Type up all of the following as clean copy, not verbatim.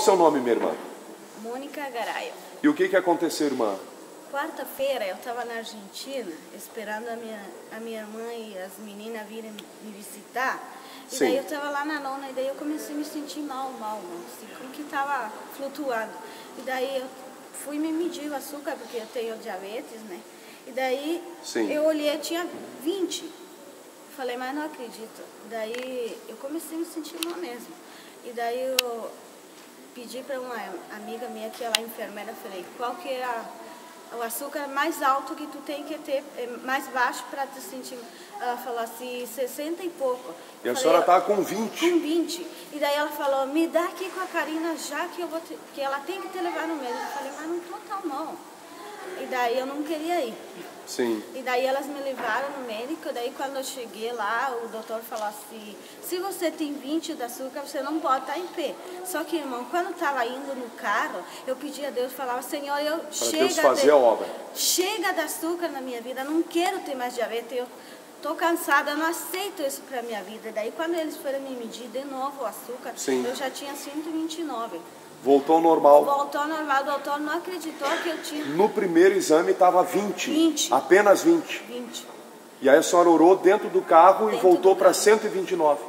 seu nome, minha irmã? Mônica Garaio. E o que aconteceu, irmã? Quarta-feira eu estava na Argentina, esperando a minha mãe e as meninas virem me visitar. E Sim. daí eu estava lá na nona, e daí eu comecei a me sentir mal, assim, como que estava flutuando. E daí eu fui me medir o açúcar, porque eu tenho diabetes, né? E daí Sim. eu olhei, tinha 20. Falei, mas não acredito. Daí eu comecei a me sentir mal mesmo. E daí eu pedi para uma amiga minha, que ela é enfermeira, falei, qual que é o açúcar mais alto que tu tem que ter, mais baixo para te sentir? Ela falou assim, 60 e pouco. E a senhora está com 20? Com 20. E daí ela falou, me dá aqui com a Karina já que, que ela tem que te levar no médico. Eu falei, mas não tô tão mal. E daí eu não queria ir. Sim. E daí elas me levaram no médico, daí quando eu cheguei lá, o doutor falou assim, se você tem 20 de açúcar, você não pode estar em pé. Só que, irmão, quando eu estava indo no carro, eu pedi a Deus, falava, Senhor, chega de açúcar na minha vida, não quero ter mais diabetes, eu estou cansada, eu não aceito isso para a minha vida. Daí quando eles foram me medir de novo o açúcar, sim, eu já tinha 129. Voltou ao normal. Voltou ao normal, o doutor não acreditou que eu tinha. No primeiro exame estava 20. 20. Apenas 20. 20. E aí a senhora orou dentro do carro e voltou para 129.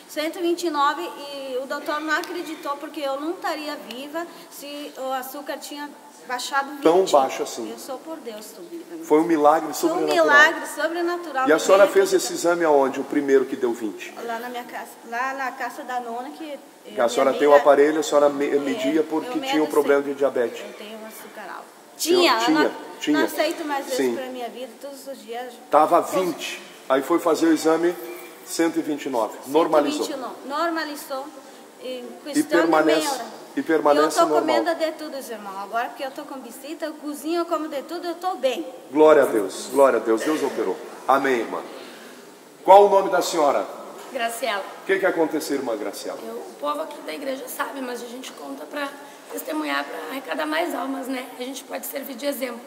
129 e o doutor não acreditou porque eu não estaria viva se o açúcar tinha baixado 20. Tão baixo assim. Eu sou por Deus, tudo. Foi um milagre sobrenatural. Foi um milagre sobrenatural. E a senhora fez esse exame aonde? O primeiro que deu 20? Lá na minha casa, lá na casa da nona que a senhora tem o aparelho, a senhora media porque tinha um problema de diabetes. Eu tenho açúcar alto. Tinha. Não aceito mais isso para minha vida, todos os dias. Estava 20. Aí foi fazer o exame 129. Normalizou. 129. Normalizou. Em E questão de meia hora. E permanece eu estou normal. comendo de tudo, irmão. Agora porque eu estou com visita, eu cozinho, eu como de tudo, eu estou bem. Glória a Deus, glória a Deus. Deus operou. Amém, irmã. Qual o nome da senhora? Graciela. O que aconteceu, irmã Graciela? O povo aqui da igreja sabe, mas a gente conta para testemunhar, para arrecadar mais almas, né? A gente pode servir de exemplo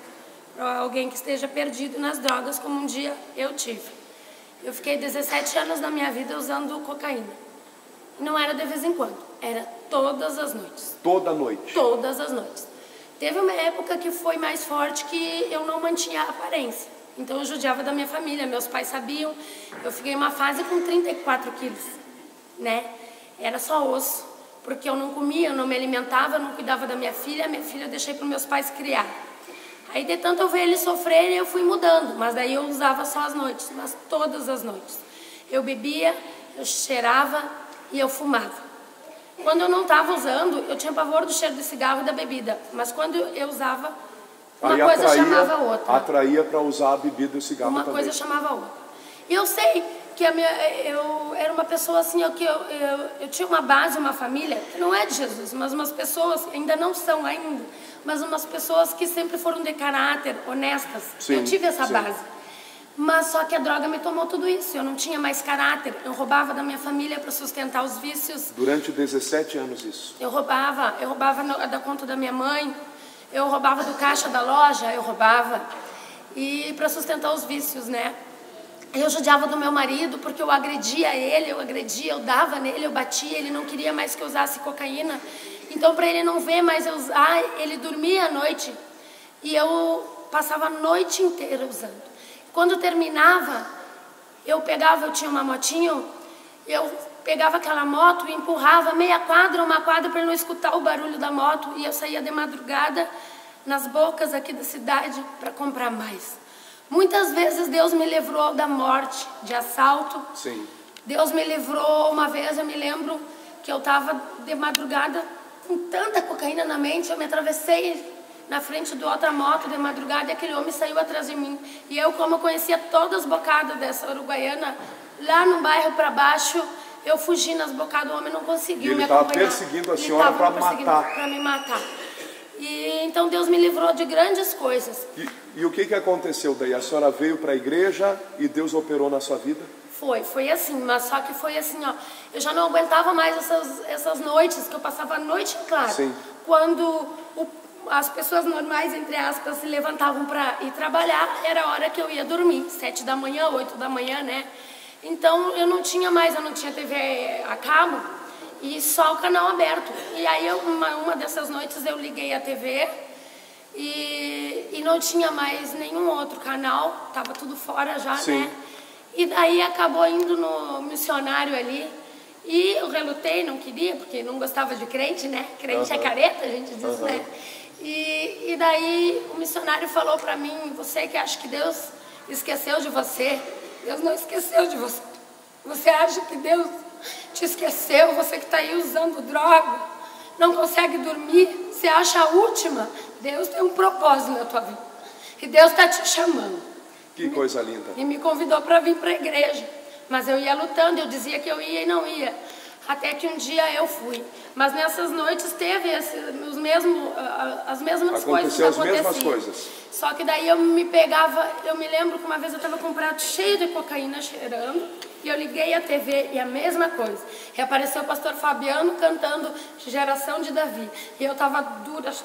para alguém que esteja perdido nas drogas, como um dia eu tive. Eu fiquei 17 anos da minha vida usando cocaína. Não era de vez em quando, era todas as noites. Toda noite? Todas as noites. Teve uma época que foi mais forte que eu não mantinha a aparência. Então eu judiava da minha família, meus pais sabiam. Eu fiquei uma fase com 34 quilos, né? Era só osso, porque eu não comia, eu não me alimentava, eu não cuidava da minha filha eu deixei para meus pais criar. Aí de tanto eu ver eles sofrerem, eu fui mudando, mas daí eu usava só as noites, mas todas as noites. Eu bebia, eu cheirava e eu fumava. Quando eu não estava usando, eu tinha pavor do cheiro do cigarro e da bebida, mas quando eu usava, uma coisa chamava a outra. Atraía para usar a bebida e o cigarro também. Uma coisa chamava a outra. E eu sei que eu era uma pessoa assim, eu tinha uma base, uma família, que não é de Jesus, mas umas pessoas, ainda não são ainda, mas umas pessoas que sempre foram de caráter, honestas. Sim, eu tive essa base. Mas só que a droga me tomou tudo isso, eu não tinha mais caráter, eu roubava da minha família para sustentar os vícios. Durante 17 anos isso? Eu roubava da conta da minha mãe, eu roubava do caixa da loja, eu roubava, e para sustentar os vícios, né? Eu judiava do meu marido porque eu agredia ele, eu dava nele, eu batia, ele não queria mais que eu usasse cocaína. Então, para ele não ver mais eu usar, ele dormia à noite e eu passava a noite inteira usando. Quando terminava, eu tinha uma motinho, eu pegava aquela moto e empurrava meia quadra, uma quadra para ele não escutar o barulho da moto e eu saía de madrugada nas bocas aqui da cidade para comprar mais. Muitas vezes Deus me livrou da morte, de assalto. Sim. Deus me livrou uma vez, eu me lembro que eu estava de madrugada com tanta cocaína na mente, eu me atravessei na frente de outra moto de madrugada e aquele homem saiu atrás de mim. E eu, como eu conhecia todas as bocadas dessa uruguaiana, lá no bairro para baixo, eu fugi nas bocadas, o homem não conseguiu me acompanhar. Ele estava perseguindo a senhora para matar. Para me matar. E então Deus me livrou de grandes coisas. E o que aconteceu daí? A senhora veio para a igreja e Deus operou na sua vida? Foi assim, mas só que foi assim, ó. Eu já não aguentava mais essas noites, que eu passava a noite em claro. Sim. Quando as pessoas normais, entre aspas, se levantavam para ir trabalhar, era a hora que eu ia dormir, 7 da manhã, 8 da manhã, né? Então eu não tinha TV a cabo e só o canal aberto. E aí uma dessas noites eu liguei a TV e não tinha mais nenhum outro canal, tava tudo fora já, Sim. né? E daí acabou indo no missionário ali. E eu relutei, não queria, porque não gostava de crente, né? Crente é careta, a gente diz, né? E daí o missionário falou pra mim: você que acha que Deus esqueceu de você, Deus não esqueceu de você. Você acha que Deus te esqueceu? Você que está aí usando droga, não consegue dormir, você acha a última? Deus tem um propósito na tua vida. E Deus está te chamando. Que coisa linda. E me convidou para vir para a igreja. Mas eu ia lutando, eu dizia que eu ia e não ia. Até que um dia eu fui. Mas nessas noites teve as mesmas coisas que Aconteceu as aconteciam. mesmas coisas. Só que daí eu me pegava, eu me lembro que uma vez eu estava com um prato cheio de cocaína cheirando, e eu liguei a TV e a mesma coisa. E apareceu o pastor Fabiano cantando Geração de Davi. E eu estava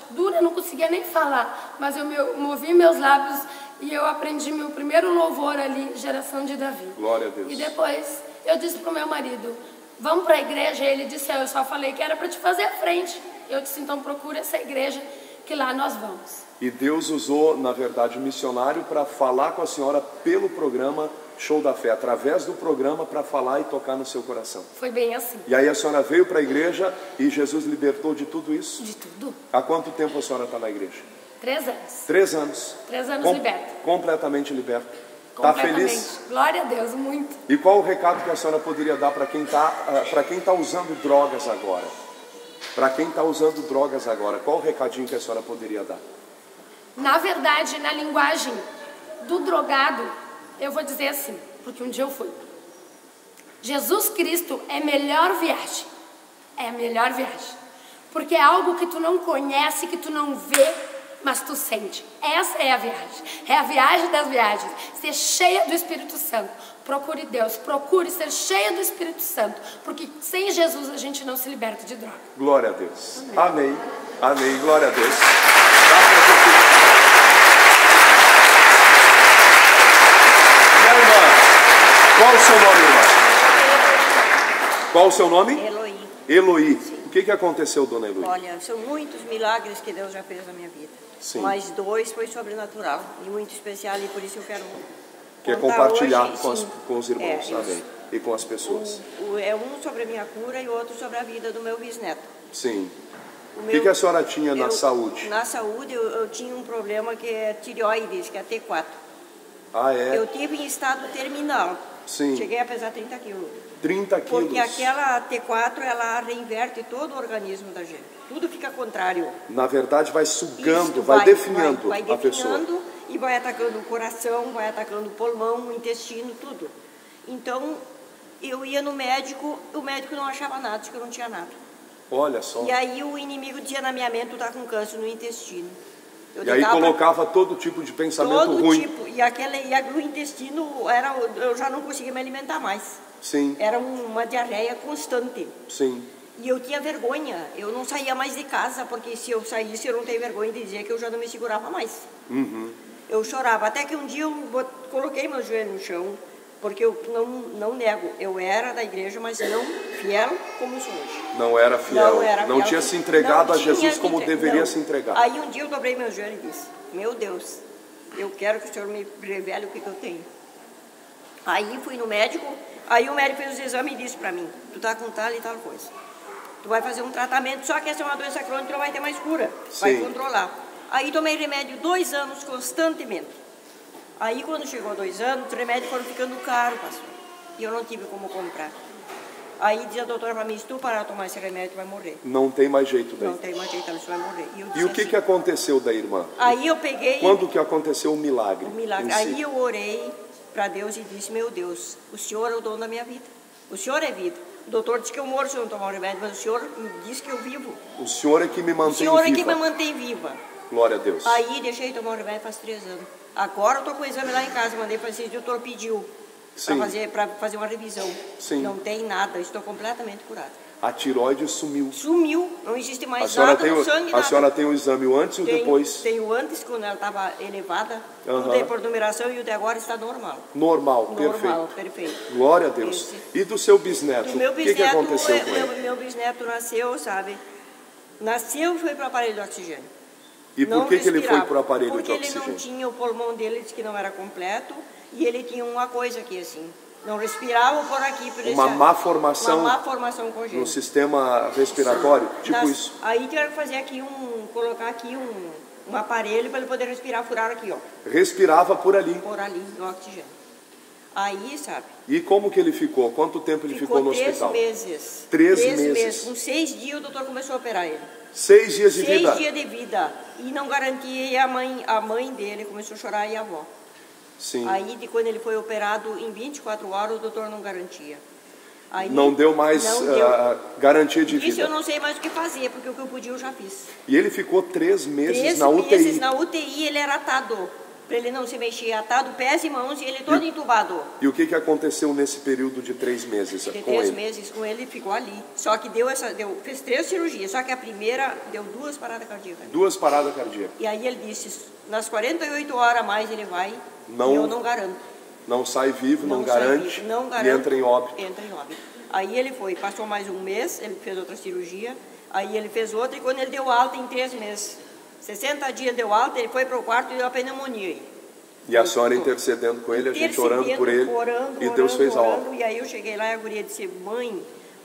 dura, não conseguia nem falar, mas eu movi meus lábios e eu aprendi meu primeiro louvor ali, Geração de Davi. Glória a Deus. E depois eu disse pro meu marido: vamos para a igreja? E ele disse: eu só falei que era para te fazer a frente. Eu disse: então procura essa igreja que lá nós vamos. E Deus usou, na verdade, o missionário para falar com a senhora pelo programa Show da Fé, através do programa, para falar e tocar no seu coração. Foi bem assim. E aí a senhora veio para a igreja e Jesus libertou de tudo isso? De tudo. Há quanto tempo a senhora está na igreja? 3 anos. 3 anos. 3 anos liberta. Completamente liberta. Está feliz? Glória a Deus, muito. E qual o recado que a senhora poderia dar para quem está usando drogas agora? Para quem está usando drogas agora, qual o recadinho que a senhora poderia dar? Na verdade, na linguagem do drogado, eu vou dizer assim, porque um dia eu fui. Jesus Cristo é a melhor viagem. É a melhor viagem. Porque é algo que tu não conhece, que tu não vê, mas tu sente. Essa é a viagem. É a viagem das viagens. Ser cheia do Espírito Santo. Procure Deus, procure ser cheia do Espírito Santo. Porque sem Jesus a gente não se liberta de droga. Glória a Deus. Amém. Amém. Glória a Deus. Minha irmã, qual o seu nome, irmã? Qual o seu nome? Eloí. Eloí. Sim. O que aconteceu, dona Eloí? Olha, são muitos milagres que Deus já fez na minha vida. Sim. Mas 2 foi sobrenatural e muito especial, e por isso eu quero compartilhar hoje, com os irmãos, amém, e com as pessoas. É um sobre a minha cura e outro sobre a vida do meu bisneto. Sim. O que a senhora tinha na saúde? Na saúde eu tinha um problema que é tireoides, que é T4. Ah, é? Eu tive em estado terminal. Sim. Cheguei a pesar 30 quilos. 30 quilos? Porque aquela T4, ela reinverte todo o organismo da gente. Tudo fica contrário. Na verdade, vai sugando, vai definhando a pessoa. E vai atacando o coração, vai atacando o pulmão, o intestino, tudo. Então, eu ia no médico, o médico não achava nada, disse que eu não tinha nada. Olha só. E aí o inimigo dizia na minha mente: tu tá com câncer no intestino. E aí colocava todo tipo de pensamento ruim. Todo tipo. E o intestino, eu já não conseguia me alimentar mais. Sim. Era uma diarreia constante. Sim. E eu tinha vergonha. Eu não saía mais de casa, porque se eu saísse, eu não tenho vergonha de dizer que eu já não me segurava mais. Uhum. Eu chorava. Até que um dia eu coloquei meu joelho no chão, porque eu não nego. Eu era da igreja, mas não fiel como sou hoje. Não era fiel. Não era fiel. Não tinha se entregado a Jesus como deveria se entregar. Aí um dia eu dobrei meu joelho e disse: meu Deus, eu quero que o Senhor me revele o que eu tenho. Aí fui no médico. Aí o médico fez os exames e disse pra mim: tu tá com tal e tal coisa. Tu vai fazer um tratamento, só que essa é uma doença crônica, não vai ter mais cura. Sim. Vai controlar. Aí tomei remédio 2 anos constantemente. Aí quando chegou 2 anos, os remédios foram ficando caros, pastor. E eu não tive como comprar. Aí diz a doutora pra mim: se tu parar de tomar esse remédio, tu vai morrer. Não tem mais jeito daí. Não tem mais jeito, você vai morrer. E o que aconteceu da irmã? Aí eu peguei... Quando que aconteceu o milagre? O milagre. Aí eu orei para Deus e disse: meu Deus, o Senhor é o dono da minha vida. O Senhor é vida. O doutor disse que eu morro se eu não tomar o remédio, mas o Senhor me disse que eu vivo. O Senhor é que me mantém viva. O Senhor é que me mantém viva. Glória a Deus. Aí deixei de tomar o remédio faz 3 anos. Agora eu estou com o exame lá em casa, mandei para vocês, o doutor pediu para fazer uma revisão. Sim. Não tem nada, estou completamente curada. A tireoide sumiu. Sumiu, não existe A mais senhora nada tem no o, sangue. a senhora tem o exame o antes e o Tem depois? o antes, quando ela estava elevada, Aham. tudo é por numeração, e o de agora está normal. Normal, Normal, perfeito. perfeito. Glória a Deus. Esse. E do seu bisneto? O meu O que bisneto, aconteceu com ele? meu bisneto nasceu, sabe? Nasceu e foi para o aparelho de oxigênio. E por Não que ele foi respirava, para o aparelho de porque ele oxigênio? não tinha, o pulmão dele disse que não era completo, e ele tinha uma coisa aqui assim, não respirava por aqui. Por Uma má formação uma má formação congênita. no sistema respiratório? Tipo Nas- isso. Aí tiveram que fazer aqui colocar aqui um aparelho para ele poder respirar, furar aqui, ó, Respirava por ali. por ali, no oxigênio. Aí, sabe? E como que ele ficou? Quanto tempo ele ficou no 3 hospital? meses. 3 3 meses. Com 6 dias o doutor começou a operar ele. 6 dias de 6 vida? dias de vida. E não garantia, e a mãe dele começou a chorar, e a avó. Sim. Aí, quando ele foi operado, em 24 horas, o doutor não garantia. Aí, Não deu mais não deu. garantia de Isso eu vida. não sei mais o que fazer, porque o que eu podia eu já fiz. E ele ficou 3 meses 3 na UTI. meses na UTI, ele era atado. Para ele não se mexer, atado pés e mãos, e ele todo entubado. E o que aconteceu nesse período de 3 meses De com 3 ele? meses com ele, ficou ali. Só que fez 3 cirurgias, só que a primeira deu 2 paradas cardíacas. 2 paradas cardíacas. E aí ele disse, nas 48 horas a mais ele vai, Não- e eu não garanto. Não sai vivo, não sai garante, vivo, não e garanto, entra em óbito. Entra em óbito. Aí ele foi, passou mais um mês, ele fez outra cirurgia, aí ele fez outra, e quando ele deu alta em 3 meses, 60 dias deu alta, ele foi para o quarto e deu a pneumonia aí. E a senhora intercedendo com ele, a gente orando por ele, Orando, e Deus fez a obra. orando. E aí eu cheguei lá e a guria disse, mãe,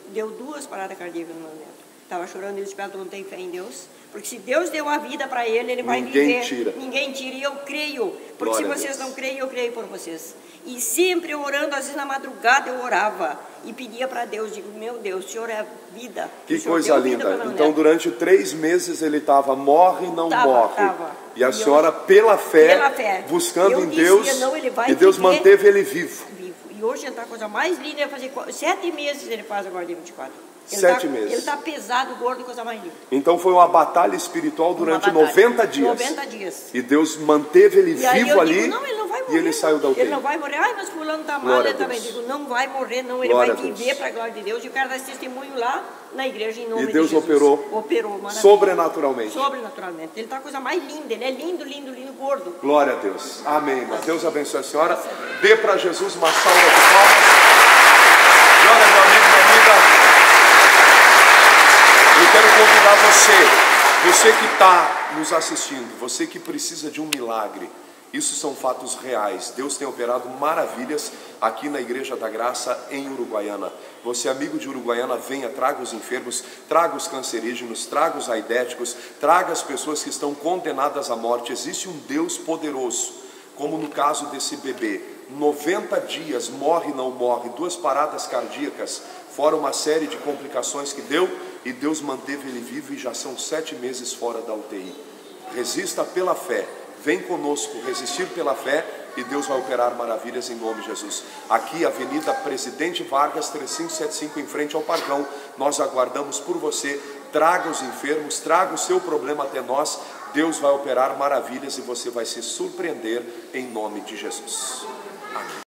deu 2 paradas cardíacas no meu neto. Estava chorando, ele disse, tu não tem fé em Deus? Porque se Deus deu a vida para ele, ele vai Ninguém viver. tira. Ninguém tira. E eu creio, porque Glória a se vocês Deus. não creem, eu creio por vocês. E sempre orando, às vezes na madrugada eu orava e pedia para Deus, digo, meu Deus, o Senhor é a vida. Que O Senhor coisa deu vida linda. para meu Então, neto. durante 3 meses ele estava morre, não morre. Tava. E a E senhora, pela fé, Eu buscando em dizia, Deus, não, ele vai e Deus viver. manteve ele vivo. Vivo. E hoje ele está a coisa mais linda, ele vai fazer 7 meses ele faz agora de 24. Ele 7 tá, meses. Ele está pesado, gordo, coisa mais linda. Então foi uma batalha espiritual durante Uma batalha. 90 dias. 90 dias. E Deus manteve ele E aí vivo eu ali, digo, não, ele não vai morrer. e ele saiu da UTI. Ele não vai morrer. Ai, mas fulano está mal, Glória ele a também. Deus. Digo, não vai morrer, não. Ele Glória vai a Deus. viver para a glória de Deus. E eu quero dar esse testemunho lá na igreja em nome E de Deus Jesus. operou Maravilha. sobrenaturalmente. Sobrenaturalmente. Ele está a coisa mais linda. Ele é lindo, lindo, lindo, gordo. Glória a Deus. Amém, irmã. Deus abençoe a senhora. Dê para Jesus uma salva de palmas. Glória, meu amigo, minha amiga. Eu quero convidar você que está nos assistindo, você que precisa de um milagre. Isso são fatos reais. Deus tem operado maravilhas aqui na Igreja da Graça em Uruguaiana. Você, amigo de Uruguaiana, venha, traga os enfermos, traga os cancerígenos, traga os aidéticos, traga as pessoas que estão condenadas à morte. Existe um Deus poderoso, como no caso desse bebê. 90 dias, morre, não morre, 2 paradas cardíacas, fora uma série de complicações que deu, e Deus manteve ele vivo, e já são 7 meses fora da UTI. Resista pela fé. Vem conosco, resistir pela fé, e Deus vai operar maravilhas em nome de Jesus. Aqui, Avenida Presidente Vargas, 3575, em frente ao Parcão. Nós aguardamos por você. Traga os enfermos, traga o seu problema até nós. Deus vai operar maravilhas e você vai se surpreender em nome de Jesus. Amém.